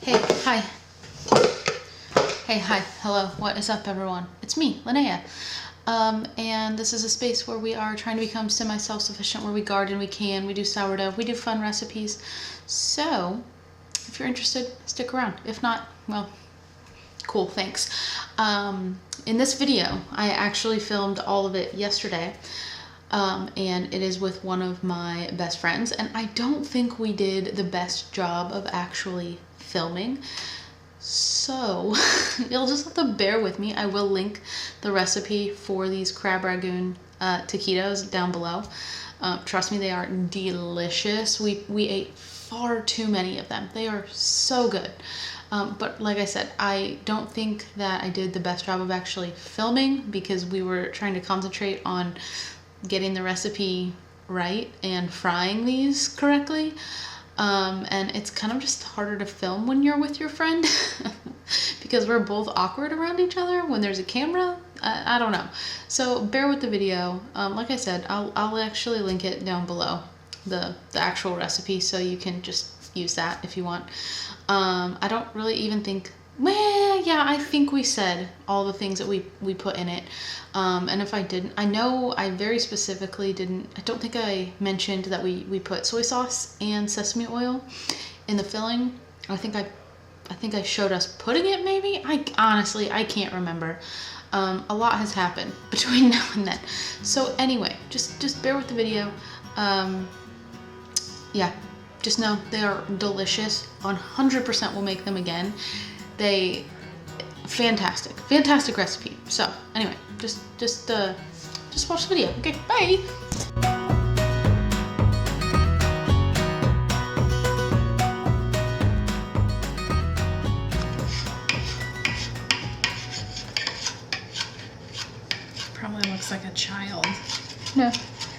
Hey, hi. Hey, hi, hello, what is up everyone? It's me, Linnea. And this is a space where we are trying to become semi-self-sufficient, where we garden, we can, we do sourdough, we do fun recipes. So, if you're interested, stick around. If not, well, cool, thanks. In this video, I actually filmed all of it yesterday. And it is with one of my best friends, and I don't think we did the best job of actually filming, so you'll just have to bear with me. I will link the recipe for these crab Rangoon taquitos down below. Trust me, they are delicious. We ate far too many of them. They are so good. But like I said, I don't think that I did the best job of actually filming because we were trying to concentrate on getting the recipe right and frying these correctly. And it's kind of just harder to film when you're with your friend because we're both awkward around each other when there's a camera. I don't know. So bear with the video. Like I said, I'll actually link it down below, the actual recipe, so you can just use that if you want. I don't really even think, well, yeah, I think we said all the things that we put in it. And if I didn't, I know I very specifically didn't, I don't think I mentioned that we put soy sauce and sesame oil in the filling. I think I showed us putting it maybe. Honestly, I can't remember. A lot has happened between now and then. So anyway, just bear with the video. Yeah, just know they are delicious. 100% will make them again. Fantastic recipe. So anyway, just watch the video. Okay, bye. Probably looks like a child. No,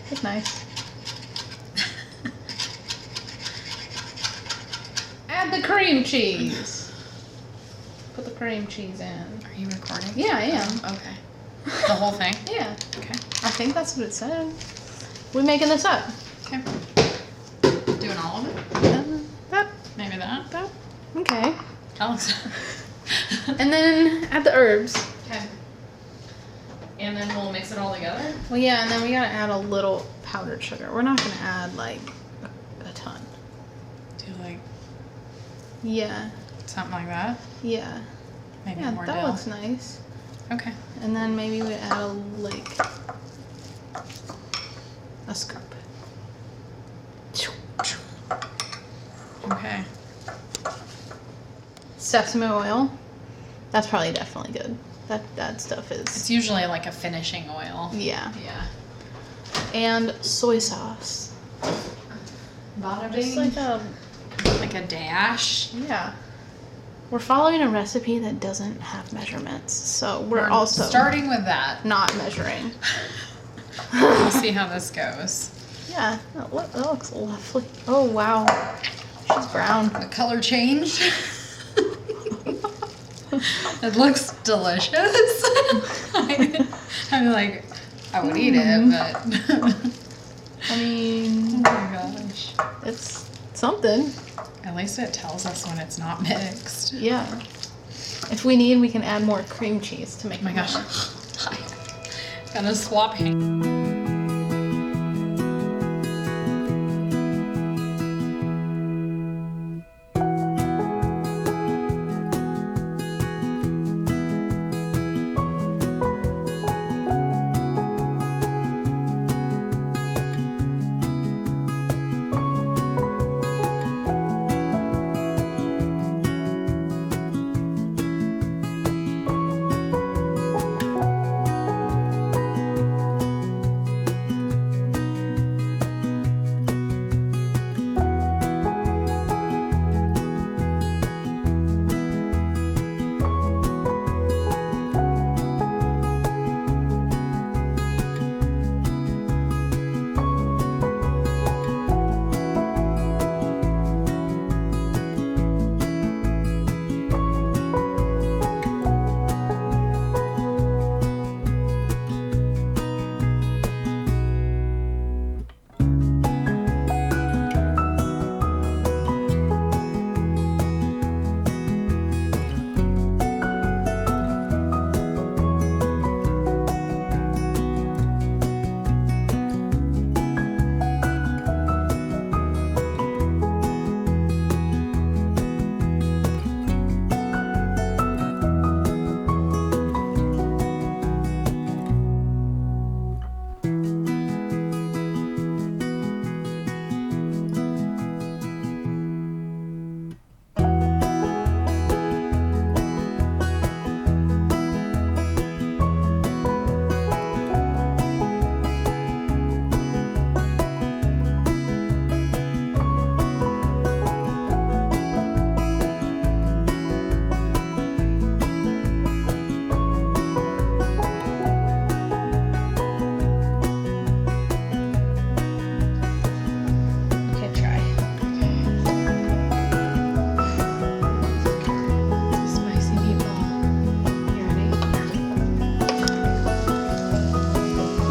it's nice. Add the cream cheese. Put the cream cheese in. Are you recording? Yeah, I am. Okay. The whole thing? Yeah. Okay. I think that's what it said. We making this up? Okay. Doing all of it? That. Maybe that? That. Okay. Tell us. And then add the herbs. Okay. And then we'll mix it all together? Well, yeah, and then we gotta add a little powdered sugar. We're not gonna add like a ton. Do like Yeah. something like that? Yeah. Maybe Yeah, more that dill. looks nice. Okay. And then maybe we add a scoop. Okay. Sesame oil. That's probably definitely good. That stuff It's is. usually like a finishing oil. Yeah. Yeah. And soy sauce. Bada Just bing. like Like a dash. yeah. We're following a recipe that doesn't have measurements, so we're also starting with that. not measuring. We'll see how this goes. Yeah, that looks lovely. Oh wow, she's brown. The color changed. It looks delicious. I'm like, I would eat it, but I mean, oh my gosh. it's something. At least it tells us when it's not mixed. Yeah. If we need, we can add more cream cheese to make Oh my it gosh. more. Gonna swap hands.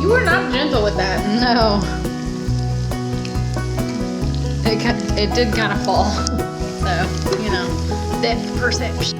You were not gentle with that. No. It did kind of fall. So, you know, depth perception.